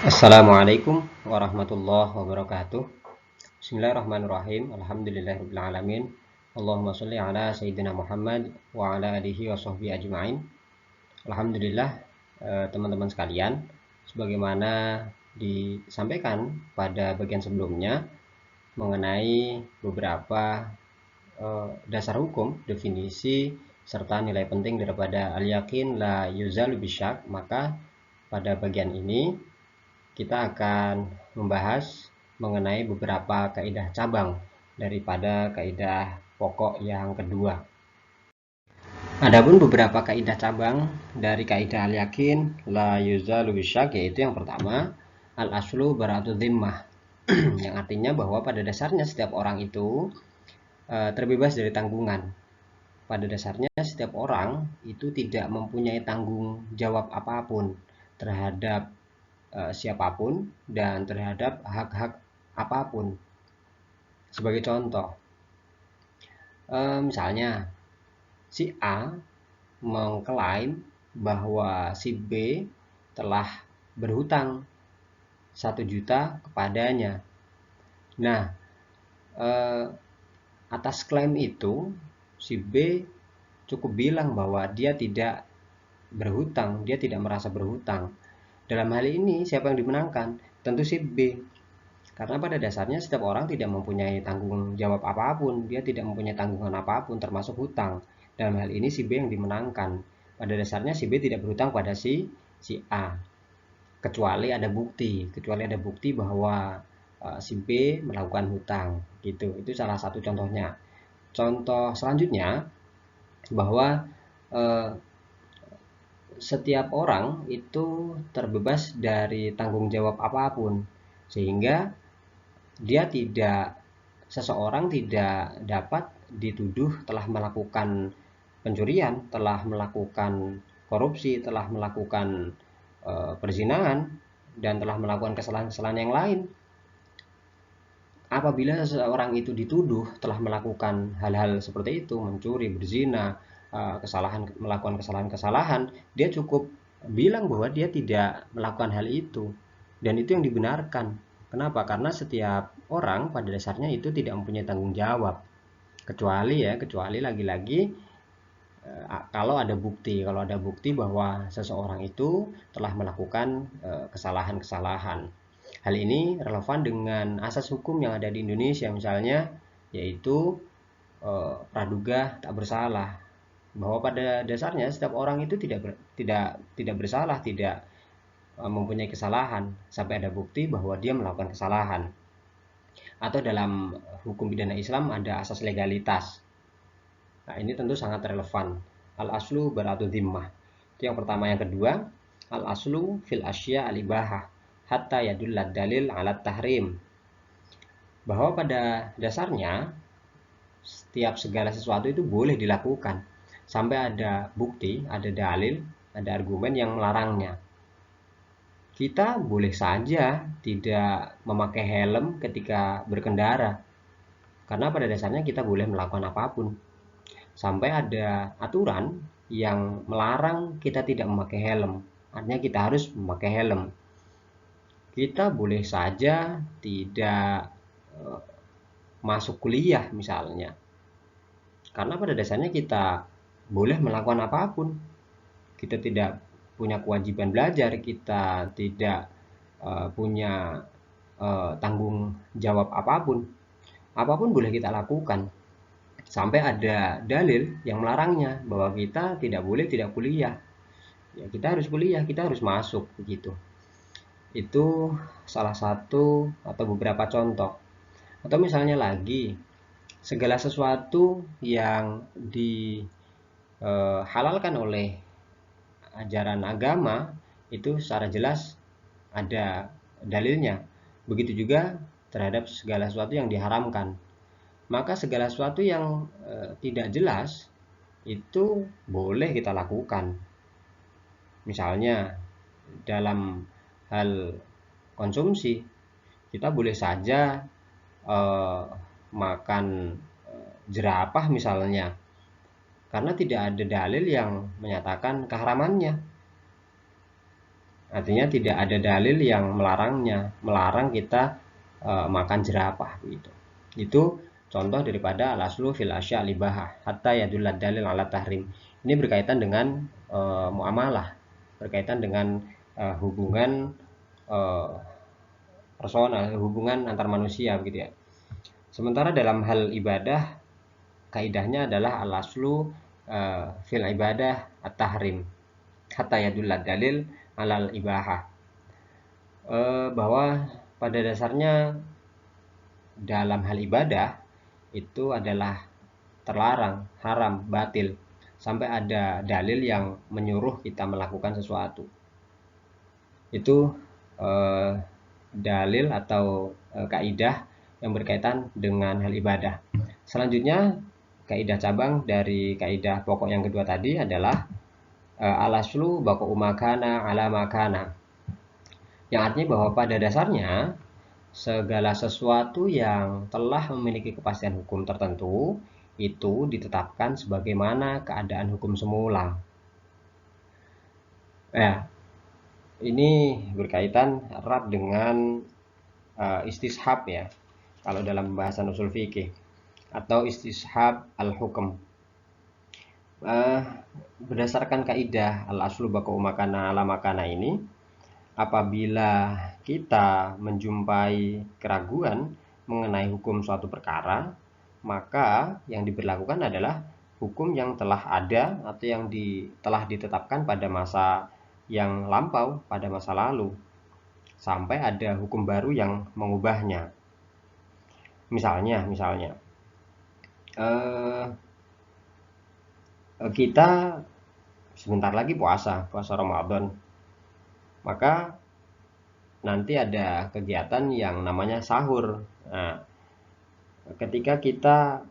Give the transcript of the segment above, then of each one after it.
Assalamualaikum warahmatullahi wabarakatuh. Bismillahirrahmanirrahim. Alhamdulillahirabbil alamin. Allahumma sholli ala sayyidina Muhammad wa ala alihi wa sahbihi ajmain. Alhamdulillah, teman-teman sekalian, sebagaimana disampaikan pada bagian sebelumnya mengenai beberapa dasar hukum, definisi serta nilai penting daripada al-yakin la yuzalu bisyak, maka pada bagian ini kita akan membahas mengenai beberapa kaidah cabang daripada kaidah pokok yang kedua. Adapun beberapa kaidah cabang dari kaidah al-yakin la yuzalu bisyak, yaitu yang pertama al-aslu baratu dhimmah yang artinya bahwa pada dasarnya setiap orang itu terbebas dari tanggungan. Pada dasarnya setiap orang itu tidak mempunyai tanggung jawab apapun terhadap siapapun dan terhadap hak-hak apapun. Sebagai contoh, misalnya si A mengklaim bahwa si B telah berhutang 1 juta kepadanya. Nah, atas klaim itu si B cukup bilang bahwa dia tidak berhutang, dia tidak merasa berhutang. Dalam hal ini siapa yang dimenangkan? Tentu si B. Karena pada dasarnya setiap orang tidak mempunyai tanggung jawab apapun, dia tidak mempunyai tanggungan apapun termasuk hutang. Dalam hal ini si B yang dimenangkan. Pada dasarnya si B tidak berhutang pada si A. Kecuali ada bukti bahwa si B melakukan hutang gitu. Itu salah satu contohnya. Contoh selanjutnya bahwa setiap orang itu terbebas dari tanggung jawab apapun, sehingga seseorang tidak dapat dituduh telah melakukan pencurian, telah melakukan korupsi, telah melakukan perzinahan, dan telah melakukan kesalahan-kesalahan yang lain. Apabila seseorang itu dituduh telah melakukan hal-hal seperti itu, mencuri, berzina, melakukan kesalahan-kesalahan, dia cukup bilang bahwa dia tidak melakukan hal itu, dan itu yang dibenarkan. Kenapa? Karena setiap orang pada dasarnya itu tidak mempunyai tanggung jawab, kecuali lagi-lagi kalau ada bukti bahwa seseorang itu telah melakukan kesalahan-kesalahan. Hal ini relevan dengan asas hukum yang ada di Indonesia misalnya, yaitu praduga tak bersalah, bahwa pada dasarnya setiap orang itu tidak bersalah, tidak mempunyai kesalahan sampai ada bukti bahwa dia melakukan kesalahan. Atau dalam hukum pidana Islam ada asas legalitas. Nah, ini tentu sangat relevan. Al-aslu baratu dhimmah. Itu yang pertama. Yang kedua, al-aslu fil asya al-ibahah hatta yadullad dalil alat tahrim. Bahwa pada dasarnya setiap segala sesuatu itu boleh dilakukan sampai ada bukti, ada dalil, ada argumen yang melarangnya. Kita boleh saja tidak memakai helm ketika berkendara, karena pada dasarnya kita boleh melakukan apapun. Sampai ada aturan yang melarang kita tidak memakai helm, artinya kita harus memakai helm. Kita boleh saja tidak masuk kuliah misalnya, karena pada dasarnya kita boleh melakukan apapun. Kita tidak punya kewajiban belajar, kita tidak punya tanggung jawab apapun. Apapun boleh kita lakukan sampai ada dalil yang melarangnya, bahwa kita tidak boleh tidak kuliah. Ya, kita harus kuliah, kita harus masuk begitu. Itu salah satu atau beberapa contoh. Atau misalnya lagi, segala sesuatu yang dihalalkan oleh ajaran agama itu secara jelas ada dalilnya. Begitu juga terhadap segala sesuatu yang diharamkan. Maka segala sesuatu yang tidak jelas itu boleh kita lakukan. Misalnya dalam hal konsumsi, kita boleh saja makan jerapah misalnya, karena tidak ada dalil yang menyatakan keharamannya. Artinya tidak ada dalil yang melarang kita makan jerapah gitu. Itu contoh daripada al-aslu fil asya libahah hatta yadullad dalil ala tahrim. Ini berkaitan dengan muamalah, berkaitan dengan hubungan uh, personal, hubungan antar manusia begitu ya. Sementara dalam hal ibadah, kaidahnya adalah al-aslu fil ibadah at-tahrim hatta yadullad dalil alal ibahah. Bahwa pada dasarnya dalam hal ibadah itu adalah terlarang, haram, batil sampai ada dalil yang menyuruh kita melakukan sesuatu. Itu eh, dalil atau kaidah yang berkaitan dengan hal ibadah. Selanjutnya, kaidah cabang dari kaidah pokok yang kedua tadi adalah al-aslu baqa'u makana ala makana. Yang artinya bahwa pada dasarnya segala sesuatu yang telah memiliki kepastian hukum tertentu itu ditetapkan sebagaimana keadaan hukum semula. Ya, ini berkaitan erat dengan istishab ya. Kalau dalam pembahasan usul fikih atau istishab al-hukm. Berdasarkan kaidah al-aslu baqa'u makana ala makana ini, apabila kita menjumpai keraguan mengenai hukum suatu perkara, maka yang diberlakukan adalah hukum yang telah ada atau yang telah ditetapkan pada masa yang lampau, pada masa lalu, sampai ada hukum baru yang mengubahnya. Misalnya, eh, kita sebentar lagi puasa Ramadan, maka nanti ada kegiatan yang namanya sahur. Nah, ketika kita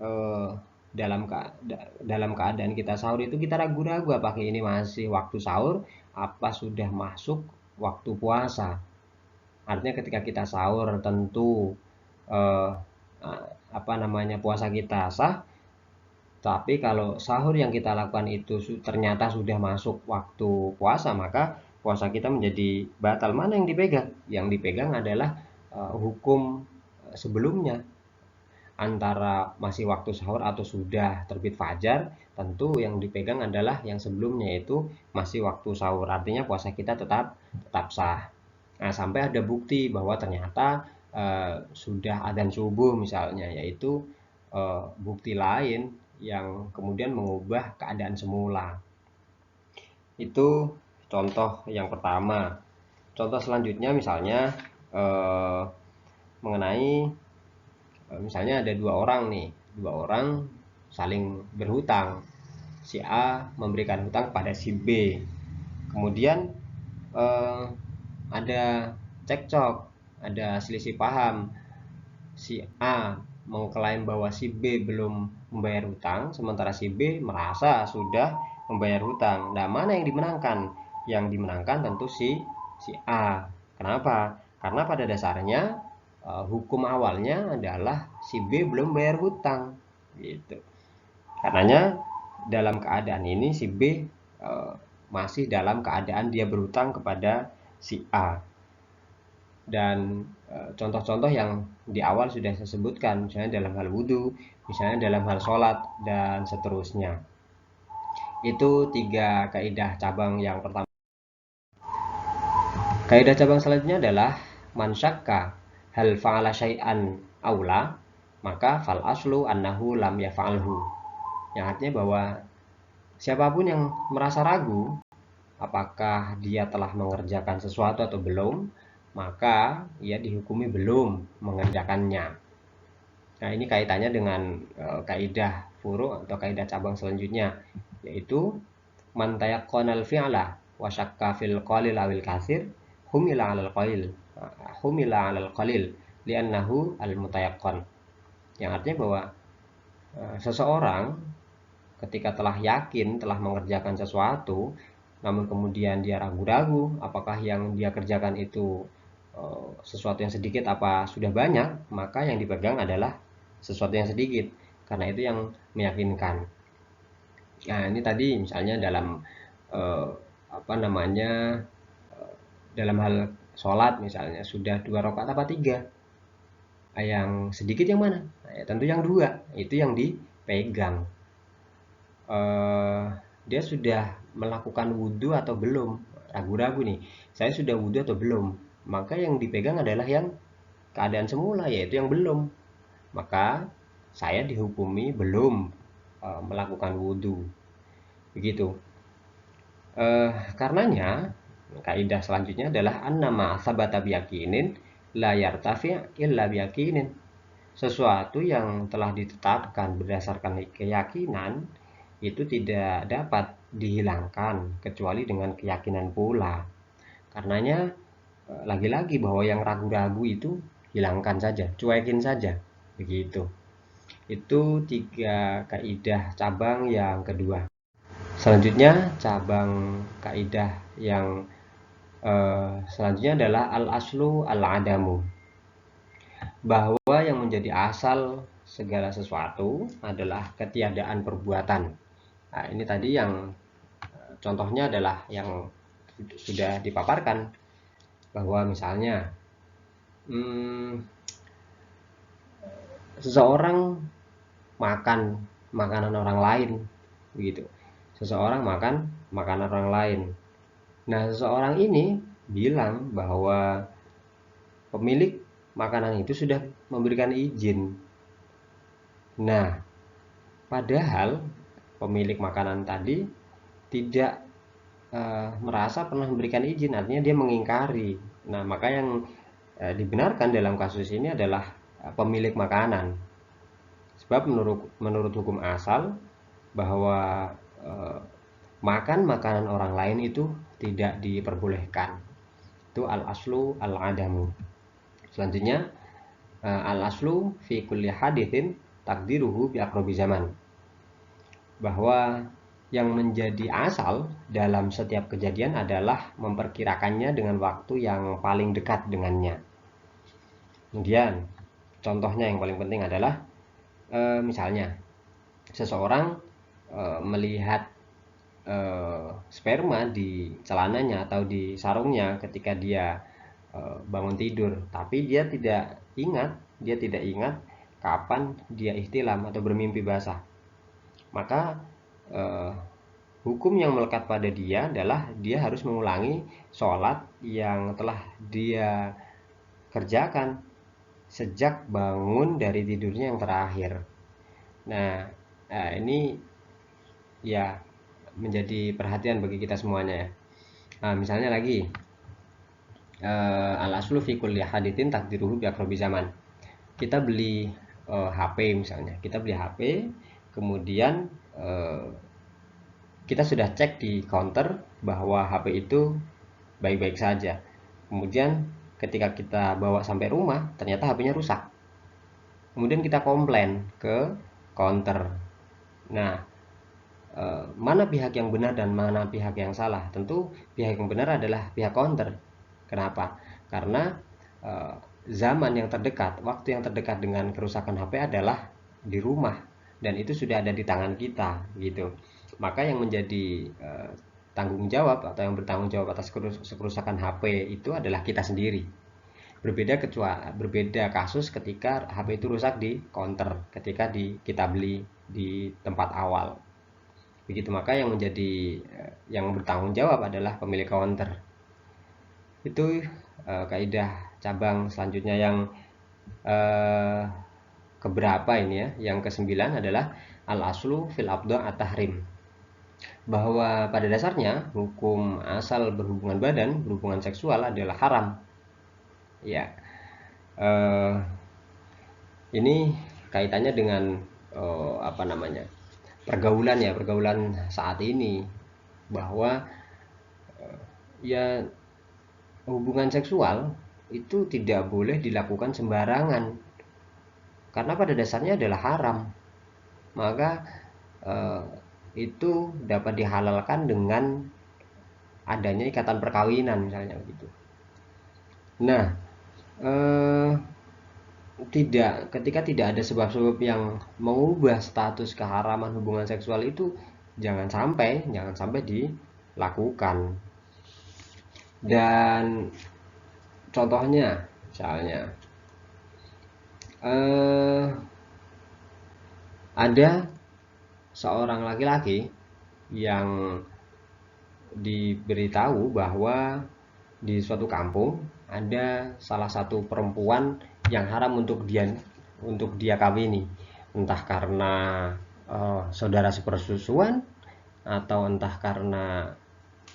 eh, dalam keadaan kita sahur itu kita ragu-ragu apakah ini masih waktu sahur, apa sudah masuk waktu puasa. Artinya ketika kita sahur tentu eh, apa namanya puasa kita sah, tapi kalau sahur yang kita lakukan itu ternyata sudah masuk waktu puasa, maka puasa kita menjadi batal. Mana yang dipegang? Yang dipegang adalah hukum sebelumnya. Antara masih waktu sahur atau sudah terbit fajar, tentu yang dipegang adalah yang sebelumnya, yaitu masih waktu sahur. Artinya puasa kita tetap sah. Nah, sampai ada bukti bahwa ternyata sudah adzan subuh misalnya, yaitu bukti lain yang kemudian mengubah keadaan semula. Itu contoh yang pertama. Contoh selanjutnya misalnya eh, mengenai misalnya ada dua orang saling berhutang. Si A memberikan hutang pada si B. Kemudian eh, ada cekcok, ada selisih paham. Si A mengklaim bahwa si B belum membayar hutang, sementara si B merasa sudah membayar hutang. Nah, mana yang dimenangkan? Yang dimenangkan tentu si A. Kenapa? Karena pada dasarnya hukum awalnya adalah si B belum bayar hutang, gitu. Karenanya dalam keadaan ini si B masih dalam keadaan dia berhutang kepada si A. Dan contoh-contoh yang di awal sudah saya sebutkan, misalnya dalam hal wudhu, misalnya dalam hal sholat, dan seterusnya. Itu tiga kaidah cabang yang pertama. Kaidah cabang selanjutnya adalah man syakka hal fa'ala syai'an aula, maka fal aslu annahu lam yaf'alhu. Yang artinya bahwa siapapun yang merasa ragu apakah dia telah mengerjakan sesuatu atau belum, maka ia dihukumi belum mengerjakannya. Nah, ini kaitannya dengan kaidah furu atau kaidah cabang selanjutnya, yaitu man tayaqqanal fi'la wa syakka fil qalil awil katsir humila 'alal qalil humila 'alal qalil li'annahu al mutayaqqan. Yang artinya bahwa seseorang ketika telah yakin telah mengerjakan sesuatu, namun kemudian dia ragu-ragu apakah yang dia kerjakan itu sesuatu yang sedikit apa sudah banyak, maka yang dipegang adalah sesuatu yang sedikit, karena itu yang meyakinkan. Nah, ini tadi misalnya dalam apa namanya dalam hal sholat misalnya sudah 2 rakaat apa 3, yang sedikit yang mana? Nah, ya tentu yang 2 itu yang dipegang. eh, dia sudah melakukan wudhu atau belum, ragu-ragu nih, saya sudah wudhu atau belum, maka yang dipegang adalah yang keadaan semula, yaitu yang belum, maka saya dihukumi belum melakukan wudhu, begitu. Karenanya kaidah selanjutnya adalah annama sabata biyakinin la yartafi illa biyakinin. Sesuatu yang telah ditetapkan berdasarkan keyakinan itu tidak dapat dihilangkan kecuali dengan keyakinan pula. Karenanya lagi-lagi bahwa yang ragu-ragu itu hilangkan saja, cuekin saja. Begitu. Itu 3 kaidah cabang yang kedua. Selanjutnya cabang kaidah yang selanjutnya adalah al-aslu al-adamu. Bahwa yang menjadi asal segala sesuatu adalah ketiadaan perbuatan. Nah, ini tadi yang contohnya adalah yang sudah dipaparkan, bahwa misalnya seseorang makan makanan orang lain, begitu. Seseorang makan makanan orang lain. Nah, seseorang ini bilang bahwa pemilik makanan itu sudah memberikan izin. Nah, padahal pemilik makanan tadi tidak merasa pernah memberikan izin, artinya dia mengingkari. Nah, maka yang dibenarkan dalam kasus ini adalah pemilik makanan. Sebab menurut hukum asal bahwa makan makanan orang lain itu tidak diperbolehkan. Itu al-aslu al-adamu. Selanjutnya al-aslu fi kulli hadithin takdiruhu bi aqrabi zaman. Bahwa yang menjadi asal dalam setiap kejadian adalah memperkirakannya dengan waktu yang paling dekat dengannya. Kemudian contohnya yang paling penting adalah misalnya seseorang melihat sperma di celananya atau di sarungnya ketika dia bangun tidur, tapi dia tidak ingat kapan dia ihtilam atau bermimpi basah. Maka hukum yang melekat pada dia adalah dia harus mengulangi sholat yang telah dia kerjakan sejak bangun dari tidurnya yang terakhir. Nah, ini ya menjadi perhatian bagi kita semuanya ya. Nah, misalnya lagi al-aslu fi kulli hadithin takdiruhu bi aqrabi zaman. Kita beli HP misalnya. Kita beli HP, kemudian kita sudah cek di counter bahwa HP itu baik-baik saja. Kemudian ketika kita bawa sampai rumah, ternyata HP-nya rusak. Kemudian kita komplain ke counter. Nah, mana pihak yang benar dan mana pihak yang salah? Tentu pihak yang benar adalah pihak counter. Kenapa? Karena zaman yang terdekat, waktu yang terdekat dengan kerusakan HP adalah di rumah, dan itu sudah ada di tangan kita, gitu. Maka yang menjadi tanggung jawab atau yang bertanggung jawab atas kerusakan HP itu adalah kita sendiri. Berbeda kasus ketika HP itu rusak di counter, ketika kita beli di tempat awal. Begitu, maka yang menjadi yang bertanggung jawab adalah pemilik counter. Itu kaidah cabang selanjutnya yang keberapa ini ya? Yang ke-9 adalah al-aslu fil abda at-tahrim. Bahwa pada dasarnya hukum asal berhubungan badan, berhubungan seksual adalah haram. Ya. Ini kaitannya dengan apa namanya? Pergaulan saat ini, bahwa ya hubungan seksual itu tidak boleh dilakukan sembarangan karena pada dasarnya adalah haram. Maka itu dapat dihalalkan dengan adanya ikatan perkawinan misalnya gitu. Nah, ketika tidak ada sebab-sebab yang mengubah status keharaman hubungan seksual itu jangan sampai dilakukan. Dan contohnya misalnya ada seorang laki-laki yang diberitahu bahwa di suatu kampung ada salah satu perempuan yang haram untuk dia kawini, entah karena saudara sepersusuan atau entah karena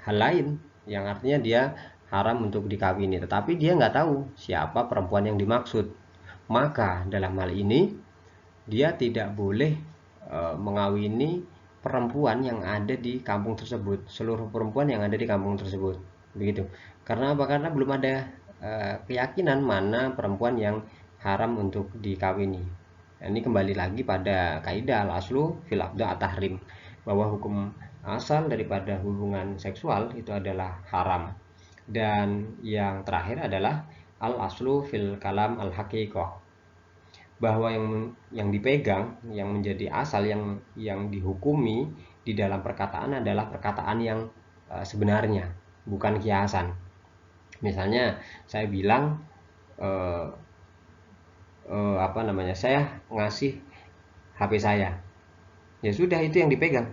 hal lain, yang artinya dia haram untuk dikawini, tetapi dia nggak tahu siapa perempuan yang dimaksud. Maka dalam hal ini dia tidak boleh mengawini perempuan yang ada di kampung tersebut, seluruh perempuan yang ada di kampung tersebut, begitu. Karena apa? Karena belum ada keyakinan mana perempuan yang haram untuk dikawini. Nah, ini kembali lagi pada kaidah al-aslu fil abda at-tahrim, bahwa hukum asal daripada hubungan seksual itu adalah haram. Dan yang terakhir adalah al-aslu fil kalam al-haqiqah, bahwa yang dipegang, yang menjadi asal, yang dihukumi di dalam perkataan adalah perkataan yang sebenarnya, bukan kiasan. Misalnya saya bilang saya ngasih HP saya, ya sudah, itu yang dipegang,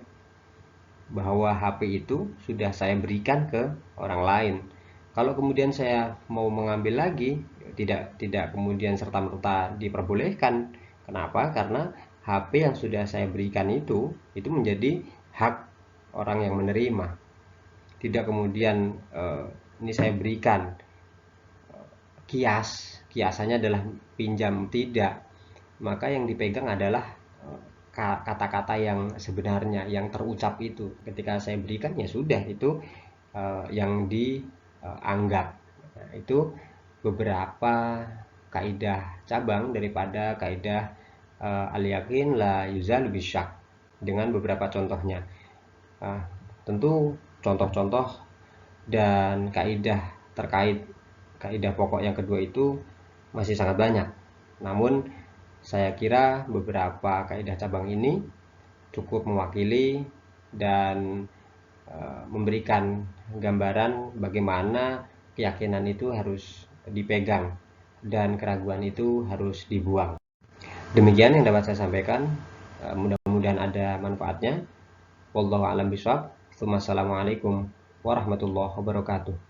bahwa HP itu sudah saya berikan ke orang lain. Kalau kemudian saya mau mengambil lagi, tidak kemudian serta-merta diperbolehkan. Kenapa? Karena HP yang sudah saya berikan itu menjadi hak orang yang menerima. Tidak kemudian ini saya berikan kiasannya adalah pinjam, tidak. Maka yang dipegang adalah kata-kata yang sebenarnya, yang terucap itu. Ketika saya berikan, ya sudah, itu yang dianggap. Nah, itu beberapa kaidah cabang daripada kaidah al-yakin la yuzal bisyak, dengan beberapa contohnya. Tentu contoh-contoh dan kaidah terkait kaidah pokok yang kedua itu masih sangat banyak. Namun saya kira beberapa kaidah cabang ini cukup mewakili dan memberikan gambaran bagaimana keyakinan itu harus dipegang dan keraguan itu harus dibuang. Demikian yang dapat saya sampaikan. Mudah-mudahan ada manfaatnya. Wallahu a'lam bishawab. Wassalamualaikum warahmatullahi wabarakatuh.